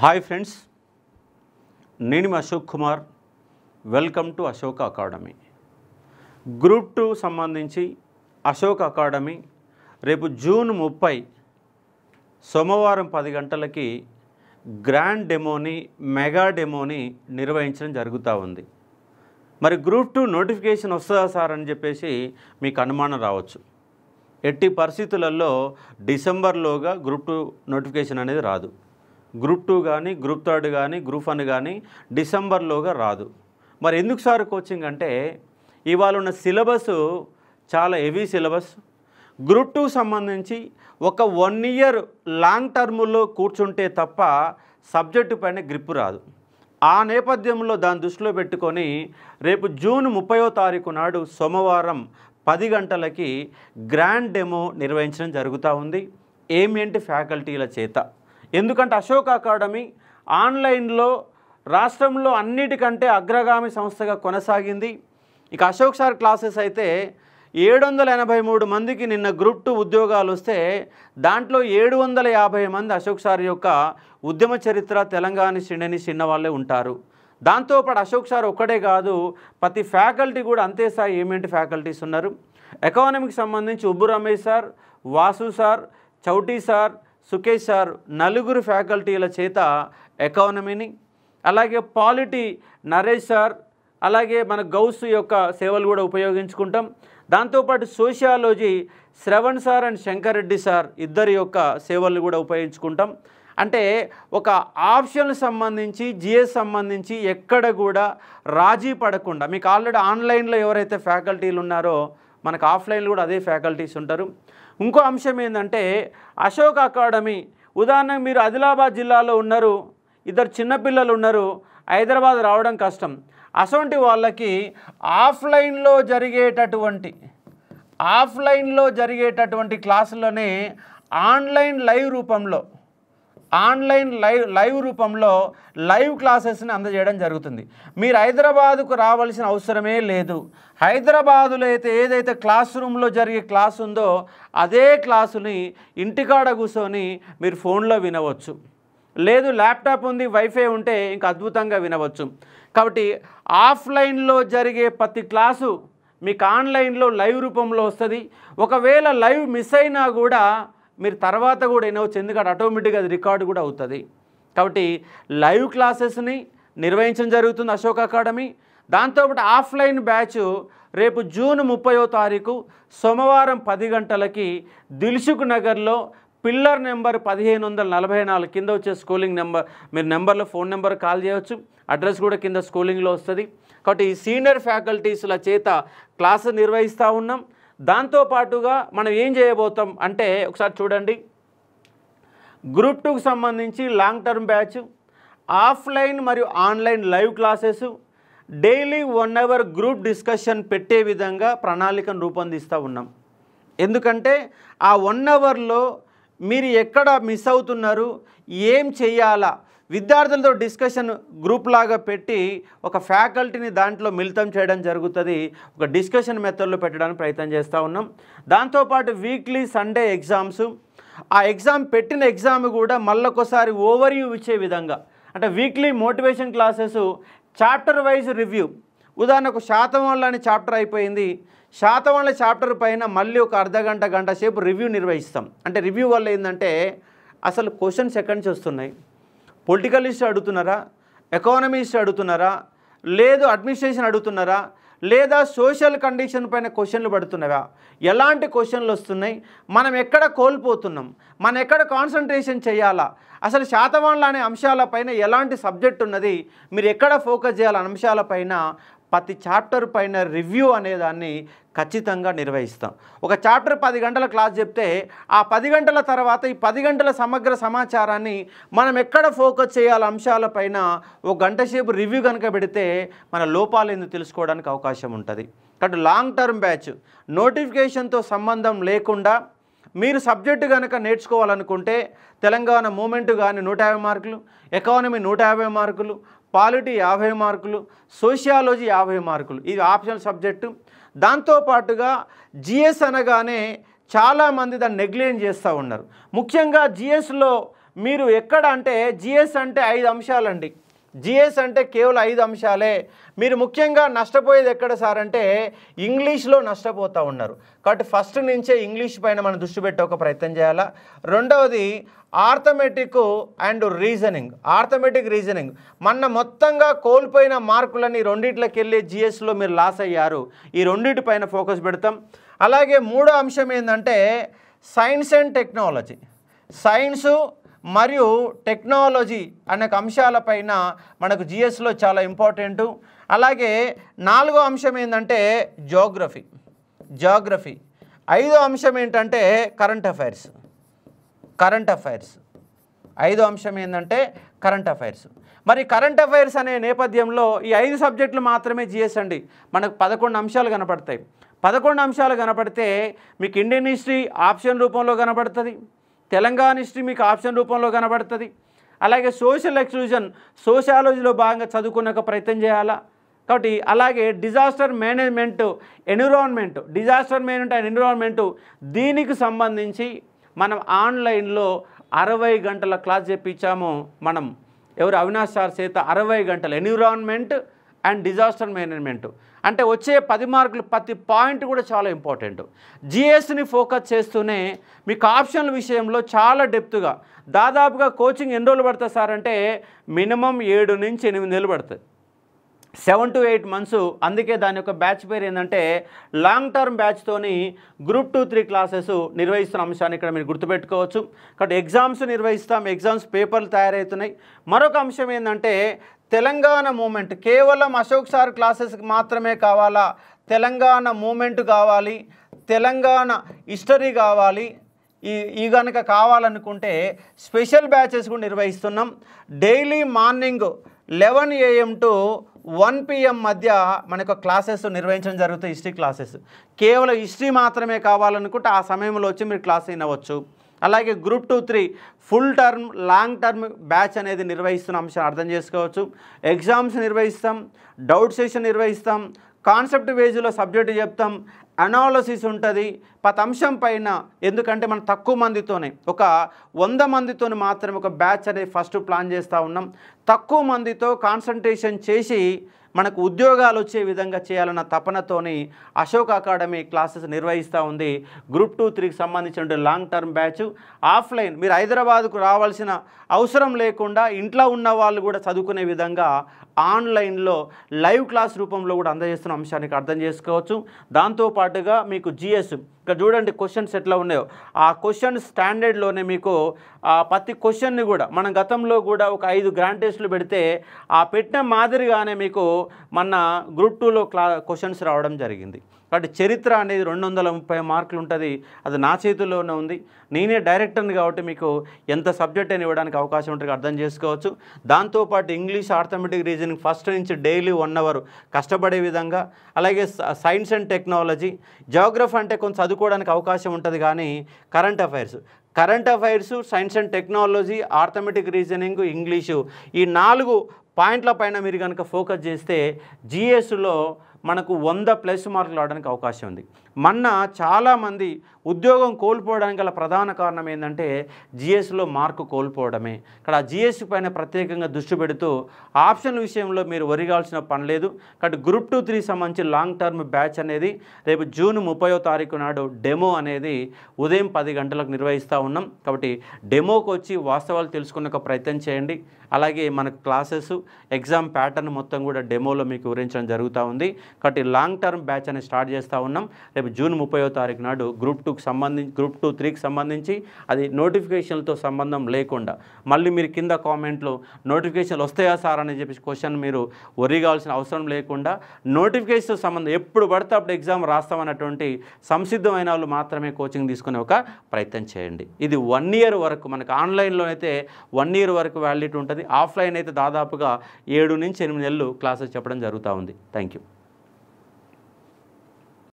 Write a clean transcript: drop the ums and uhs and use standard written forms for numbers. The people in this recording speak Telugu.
హాయ్ ఫ్రెండ్స్, నేను Ashok Kumar. Welcome to Ashok academy. Group 2 సంబంధించి అశోక్ అకాడమీ రేపు జూన్ 30 సోమవారం 10 గంటలకి గ్రాండ్ డెమోని మెగా డెమోని నిర్వహించడం జరుగుతూ ఉంది. మరి గ్రూప్ 2 నోటిఫికేషన్ వస్తుందా సార్ అని చెప్పేసి మీకు అనుమానం రావచ్చు. ఎట్టి పరిస్థితులలో డిసెంబర్లోగా గ్రూప్ 2 నోటిఫికేషన్ అనేది రాదు. గ్రూప్ 2 కానీ గ్రూప్ 3 కానీ గ్రూప్ 1 కానీ డిసెంబర్లోగా రాదు. మరి ఎందుకు సార్ కోచింగ్ అంటే ఇవాళ ఉన్న సిలబస్ చాలా హెవీ సిలబస్. గ్రూప్ 2 సంబంధించి ఒక 1 ఇయర్ లాంగ్ టర్మ్లో కూర్చుంటే తప్ప సబ్జెక్టు పైన గ్రిప్ రాదు. ఆ నేపథ్యంలో దాన్ని దృష్టిలో పెట్టుకొని రేపు జూన్ 30వ తారీఖు నాడు సోమవారం 10 గంటలకి గ్రాండ్ డెమో నిర్వహించడం జరుగుతూ ఉంది. ఏంటి ఫ్యాకల్టీల చేత. ఎందుకంటే అశోక్ అకాడమీ ఆన్లైన్లో రాష్ట్రంలో అన్నిటికంటే అగ్రగామి సంస్థగా కొనసాగింది. ఇక అశోక్ సార్ క్లాసెస్ అయితే 783 మందికి నిన్న గ్రూప్ 2 ఉద్యోగాలు వస్తే దాంట్లో 750 మంది అశోక్ సార్ యొక్క ఉద్యమ చరిత్ర తెలంగాణ శ్రేణిని చిన్న వాళ్ళే ఉంటారు. దాంతోపాటు అశోక్ సార్ ఒక్కడే కాదు, ప్రతి ఫ్యాకల్టీ కూడా అంతే స్థాయి ఏంటి ఫ్యాకల్టీస్ ఉన్నారు. ఎకానమీకి సంబంధించి ఉబ్బు Ramesh sir, Vasu sir, Chauti sir, Sukesh sir, 4 ఫ్యాకల్టీల చేత ఎకానమీని, అలాగే పాలిటీ నరేష్ సార్, అలాగే మన గౌస్ యొక్క సేవలు కూడా ఉపయోగించుకుంటాం. దాంతోపాటు sociology Shravan sir and Shankar Reddy sir ఇద్దరి యొక్క సేవలు కూడా ఉపయోగించుకుంటాం. అంటే ఒక ఆప్షన్ సంబంధించి జిఎస్ సంబంధించి ఎక్కడ కూడా రాజీ పడకుండా మీకు ఆల్రెడీ ఆన్లైన్లో ఎవరైతే ఫ్యాకల్టీలు ఉన్నారో మనకు ఆఫ్లైన్లో కూడా అదే ఫ్యాకల్టీస్ ఉంటారు. ఇంకో అంశం ఏంటంటే అశోక్ అకాడమీ ఉదాహరణకు మీరు ఆదిలాబాద్ జిల్లాలో ఉన్నారు, ఇద్దరు చిన్నపిల్లలు ఉన్నారు, హైదరాబాద్ రావడం కష్టం. అటువంటి వాళ్ళకి ఆఫ్లైన్లో జరిగేటటువంటి క్లాసులోనే ఆన్లైన్ లైవ్ రూపంలో లైవ్ క్లాసెస్ని అందజేయడం జరుగుతుంది. మీరు హైదరాబాదుకు రావాల్సిన అవసరమే లేదు. హైదరాబాదులో అయితే ఏదైతే క్లాస్ రూమ్లో జరిగే క్లాస్ ఉందో అదే క్లాసుని ఇంటికాడ కూర్చొని మీరు ఫోన్లో వినవచ్చు. లేదు ల్యాప్టాప్ ఉంది, వైఫై ఉంటే ఇంకా అద్భుతంగా వినవచ్చు. కాబట్టి ఆఫ్లైన్లో జరిగే ప్రతి క్లాసు మీకు ఆన్లైన్లో లైవ్ రూపంలో వస్తుంది. ఒకవేళ లైవ్ మిస్ అయినా కూడా మీరు తర్వాత కూడా వినవచ్చు, ఎందుకంటే ఆటోమేటిక్గా అది రికార్డు కూడా అవుతుంది. కాబట్టి లైవ్ క్లాసెస్ని నిర్వహించడం జరుగుతుంది అశోక్ అకాడమీ. దాంతోపాటు ఆఫ్లైన్ బ్యాచ్ రేపు జూన్ 30వ తారీఖు సోమవారం 10 గంటలకి దిల్సుఖ్ నగర్లో పిల్లర్ నెంబర్ 1544 కింద వచ్చే స్కూలింగ్ నెంబర్, మీరు నెంబర్లో ఫోన్ నెంబర్ కాల్ చేయవచ్చు. అడ్రస్ కూడా కింద స్కూలింగ్లో వస్తుంది. కాబట్టి సీనియర్ ఫ్యాకల్టీస్ల చేత క్లాసు నిర్వహిస్తూ ఉన్నాం. దాంతోపాటుగా మనం ఏం చేయబోతాం అంటే ఒకసారి చూడండి. గ్రూప్ 2కి సంబంధించి లాంగ్ టర్మ్ బ్యాచ్, ఆఫ్లైన్ మరియు online live classes, daily 1 our group discussion పెట్టే విధంగా ప్రణాళికను రూపొందిస్తూ ఉన్నాం. ఎందుకంటే ఆ 1 అవర్లో మీరు ఎక్కడ మిస్ అవుతున్నారు, ఏం చేయాలా, విద్యార్థులతో డిస్కషన్ గ్రూప్ లాగా పెట్టి ఒక ఫ్యాకల్టీని దాంట్లో మిళితం చేయడం జరుగుతుంది. ఒక డిస్కషన్ మెథడ్లో పెట్టడానికి ప్రయత్నం చేస్తూ ఉన్నాం. దాంతోపాటు వీక్లీ సండే ఎగ్జామ్స్, ఆ ఎగ్జామ్ పెట్టిన ఎగ్జామ్ కూడా మళ్ళొకసారి ఓవర్వ్యూ ఇచ్చే విధంగా, అంటే weekly motivation classes, chapter wise review. ఉదాహరణకు శాతవాహనులు అనే చాప్టర్ అయిపోయింది, శాతవాహనుల చాప్టర్ పైన మళ్ళీ ఒక అర్ధగంట గంట సేపు రివ్యూ నిర్వహిస్తాం. అంటే రివ్యూ వల్ల ఏంటంటే అసలు క్వశ్చన్స్ ఎక్కడి నుంచి వస్తున్నాయి, పొలిటికల్ హిస్టరీ అడుగుతున్నారా, ఎకానమీ హిస్టరీ అడుగుతున్నారా, లేదు అడ్మినిస్ట్రేషన్ అడుగుతున్నారా, లేదా సోషల్ కండిషన్ పైన క్వశ్చన్లు పడుతున్నావా, ఎలాంటి క్వశ్చన్లు వస్తున్నాయి, మనం ఎక్కడ కోల్పోతున్నాం, మనం ఎక్కడ కాన్సన్ట్రేషన్ చేయాలా, అసలు శాతవాహనులు అనే అంశాలపైన ఎలాంటి సబ్జెక్ట్ ఉన్నది, మీరు ఎక్కడ ఫోకస్ చేయాలనే అంశాలపైన ప్రతి చాప్టర్ పైన రివ్యూ అనేదాన్ని ఖచ్చితంగా నిర్వహిస్తాం. ఒక చాప్టర్ 10 గంటల క్లాస్ చెప్తే ఆ 10 గంటల తర్వాత ఈ 10 గంటల సమగ్ర సమాచారాన్ని మనం ఎక్కడ ఫోకస్ చేయాలి అంశాలపైన ఒక గంట సేపు రివ్యూ కనుక పెడితే మన లోపాలు ఎందుకు తెలుసుకోవడానికి అవకాశం ఉంటుంది. కాబట్టి లాంగ్ టర్మ్ బ్యాచ్ నోటిఫికేషన్తో సంబంధం లేకుండా మీరు సబ్జెక్టు కనుక నేర్చుకోవాలనుకుంటే తెలంగాణ మూమెంట్ కానీ 150 మార్కులు, ఎకానమీ 150 మార్కులు, పాలిటీ 50 మార్కులు, సోషియాలజీ 50 మార్కులు, ఇది ఆప్షనల్ సబ్జెక్టు. దాంతోపాటుగా జిఎస్ అనగానే చాలామంది దాన్ని నెగ్లెక్ట్ చేస్తూ ఉన్నారు. ముఖ్యంగా జిఎస్లో మీరు ఎక్కడ అంటే జిఎస్ అంటే 5 అంశాలండి. జిఎస్ అంటే కేవలం 5 అంశాలే. మీరు ముఖ్యంగా నష్టపోయేది ఎక్కడ సార్ అంటే ఇంగ్లీష్లో నష్టపోతూ ఉన్నారు. కాబట్టి ఫస్ట్ నుంచే ఇంగ్లీష్ పైన మనం దృష్టి పెట్టే ఒక ప్రయత్నం చేయాలా. రెండవది arithmetic and reasoning. Arithmetic reasoning మొత్తంగా కోల్పోయిన మార్కులని రెండిట్లకి వెళ్ళి జిఎస్లో మీరు లాస్ అయ్యారు. ఈ రెండింటి పైన ఫోకస్ పెడతాం. అలాగే మూడో అంశం ఏంటంటే సైన్స్ అండ్ టెక్నాలజీ. సైన్సు మరియు టెక్నాలజీ అనే అంశాలపైన మనకు జిఎస్లో చాలా ఇంపార్టెంటు. అలాగే నాలుగో అంశం ఏంటంటే జాగ్రఫీ. ఐదో అంశం ఏంటంటే కరెంట్ అఫైర్స్. ఐదో అంశం ఏంటంటే కరెంట్ అఫైర్స్. మరి కరెంట్ అఫైర్స్ అనే నేపథ్యంలో ఈ 5 సబ్జెక్టులు మాత్రమే జిఎస్ అండి. మనకు 11 అంశాలు కనపడతాయి. 11 అంశాలు కనపడితే మీకు ఇండియన్ హిస్టరీ ఆప్షన్ రూపంలో కనపడుతుంది, తెలంగాణ హిస్టరీ మీకు ఆప్షన్ రూపంలో కనబడుతుంది. అలాగే సోషల్ ఎక్స్క్లూజన్ సోషాలజీలో భాగంగా చదువుకునే ఒక ప్రయత్నం చేయాలా. కాబట్టి అలాగే డిజాస్టర్ మేనేజ్మెంట్ అండ్ ఎన్విరాన్మెంట్ దీనికి సంబంధించి మనం ఆన్లైన్లో 60 గంటల క్లాస్ చెప్పించాము. మనం అవినాష్ సార్ చేత 60 గంటలు ఎన్విరాన్మెంట్ అండ్ డిజాస్టర్ మేనేజ్మెంట్ అంటే వచ్చే 10 మార్కులు ప్రతి పాయింట్ కూడా చాలా ఇంపార్టెంట్. జిఎస్ని ఫోకస్ చేస్తూనే మీకు ఆప్షన్ల విషయంలో చాలా డెప్త్గా దాదాపుగా కోచింగ్ ఎన్ని రోజులు పడుతుంది సార్ అంటే మినిమం 7 నుంచి 8 నెలలు పడుతుంది, 7 to 8 months. అందుకే దాని యొక్క బ్యాచ్ పేరు ఏంటంటే లాంగ్ టర్మ్ బ్యాచ్తోని గ్రూప్ 2-3 క్లాసెస్ నిర్వహిస్తున్న అంశాన్ని ఇక్కడ మీరు గుర్తుపెట్టుకోవచ్చు. కాబట్టి ఎగ్జామ్స్ నిర్వహిస్తాం, ఎగ్జామ్స్ పేపర్లు తయారవుతున్నాయి. మరొక అంశం ఏంటంటే తెలంగాణ మూమెంట్. కేవలం అశోక్ సార్ క్లాసెస్కి మాత్రమే కావాలా? తెలంగాణ మూమెంట్ కావాలి, తెలంగాణ హిస్టరీ కావాలి. ఈ కనుక కావాలనుకుంటే స్పెషల్ బ్యాచెస్ కూడా నిర్వహిస్తున్నాం. Daily morning 11 AM to 1 PM మధ్య మనకు క్లాసెస్ నిర్వహించడం జరుగుతుంది. హిస్టరీ క్లాసెస్ కేవలం హిస్టరీ మాత్రమే కావాలనుకుంటే ఆ సమయంలో వచ్చి మీరు క్లాస్ వినవచ్చు. అలాగే group 2-3 full term long term batch అనేది నిర్వహిస్తున్న అంశాన్ని అర్థం చేసుకోవచ్చు. ఎగ్జామ్స్ నిర్వహిస్తాం, డౌట్ సెషన్ నిర్వహిస్తాం, కాన్సెప్ట్ బేస్లో సబ్జెక్టు చెప్తాం, అనాలసిస్ ఉంటుంది ప్రతి అంశం పైన. ఎందుకంటే మనం తక్కువ మందితోనే ఒక 100 మందితో మాత్రమే ఒక బ్యాచ్ అనేది ఫస్ట్ ప్లాన్ చేస్తూ ఉన్నాం. తక్కువ మందితో కాన్సన్ట్రేషన్ చేసి మనకు ఉద్యోగాలు వచ్చే విధంగా చేయాలన్న తపనతోని అశోక్ అకాడమీ క్లాసెస్ నిర్వహిస్తూ ఉంది. గ్రూప్ 2-3కి సంబంధించిన లాంగ్ టర్మ్ బ్యాచ్ ఆఫ్లైన్. మీరు హైదరాబాద్కు రావాల్సిన అవసరం లేకుండా ఇంట్లో ఉన్న వాళ్ళు కూడా చదువుకునే విధంగా ఆన్లైన్లో లైవ్ క్లాస్ రూపంలో కూడా అందజేస్తున్న అంశానికి అర్థం చేసుకోవచ్చు. దాంతోపాటుగా మీకు జిఎస్ ఇక్కడ చూడండి క్వశ్చన్స్ ఎట్లా ఉన్నాయో ఆ క్వశ్చన్ స్టాండర్డ్లోనే మీకు ప్రతి క్వశ్చన్ని కూడా మనం గతంలో కూడా ఒక 5 గ్రాండ్ టెస్టులు పెడితే ఆ పెట్టిన మాదిరిగానే మీకు మన గ్రూప్ 2లో క్వశ్చన్స్ రావడం జరిగింది. కాబట్టి చరిత్ర అనేది 230 మార్కులు ఉంటుంది. అది నా చేతుల్లోనే ఉంది. నేనే డైరెక్టర్ని కాబట్టి మీకు ఎంత సబ్జెక్ట్ అని ఇవ్వడానికి అవకాశం ఉంటుంది అర్థం చేసుకోవచ్చు. దాంతోపాటు ఇంగ్లీష్, ఆర్థమెటిక్, రీజనింగ్ ఫస్ట్ నుంచి డైలీ 1 hour కష్టపడే విధంగా. అలాగే సైన్స్ అండ్ టెక్నాలజీ, జాగ్రఫీ అంటే కొంచెం చదువుకోవడానికి అవకాశం ఉంటుంది. కానీ current affairs, science and technology, arithmetic, reasoning, English ఈ 4 పాయింట్ల పైన మీరు కనుక ఫోకస్ చేస్తే జిఎస్లో మనకు 100+ మార్కులు రావడానికి అవకాశం ఉంది. చాలామంది ఉద్యోగం కోల్పోవడానికి గల ప్రధాన కారణం ఏంటంటే జిఎస్లో మార్కు కోల్పోవడమే. ఇక్కడ జిఎస్ పైన ప్రత్యేకంగా దృష్టి పెడుతూ ఆప్షన్ల విషయంలో మీరు ఒరిగాల్సిన పని లేదు. కాబట్టి గ్రూప్ 2-3 సంబంధించి లాంగ్ టర్మ్ బ్యాచ్ అనేది రేపు జూన్ 30వ తారీఖు నాడు డెమో అనేది ఉదయం 10 గంటలకు నిర్వహిస్తూ ఉన్నాం. కాబట్టి డెమోకి వచ్చి వాస్తవాలు తెలుసుకునే ఒక ప్రయత్నం చేయండి. అలాగే మనకు క్లాసెస్, ఎగ్జామ్ ప్యాటర్న్ మొత్తం కూడా డెమోలో మీకు వివరించడం జరుగుతూ ఉంది. కాబట్టి లాంగ్ టర్మ్ బ్యాచ్ అనేది స్టార్ట్ చేస్తూ ఉన్నాం. రేపు జూన్ 30వ తారీఖు నాడు గ్రూప్ 2-3కి సంబంధించి అది నోటిఫికేషన్లతో సంబంధం లేకుండా మళ్ళీ మీరు కింద కామెంట్లో నోటిఫికేషన్లు వస్తాయా సార్ అని చెప్పి క్వశ్చన్ మీరు ఒరిగాల్సిన అవసరం లేకుండా నోటిఫికేషన్ సంబంధం ఎప్పుడు పడితే అప్పుడు ఎగ్జామ్ రాస్తామన్నటువంటి సంసిద్ధమైన వాళ్ళు మాత్రమే కోచింగ్ తీసుకునే ఒక ప్రయత్నం చేయండి. ఇది 1 year వరకు మనకు ఆన్లైన్లో అయితే 1 year వరకు వ్యాలిడిటీ ఉంటుంది. ఆఫ్లైన్ అయితే దాదాపుగా 7 నుంచి 8 నెలలు క్లాసెస్ చెప్పడం జరుగుతూ ఉంది. Thank you.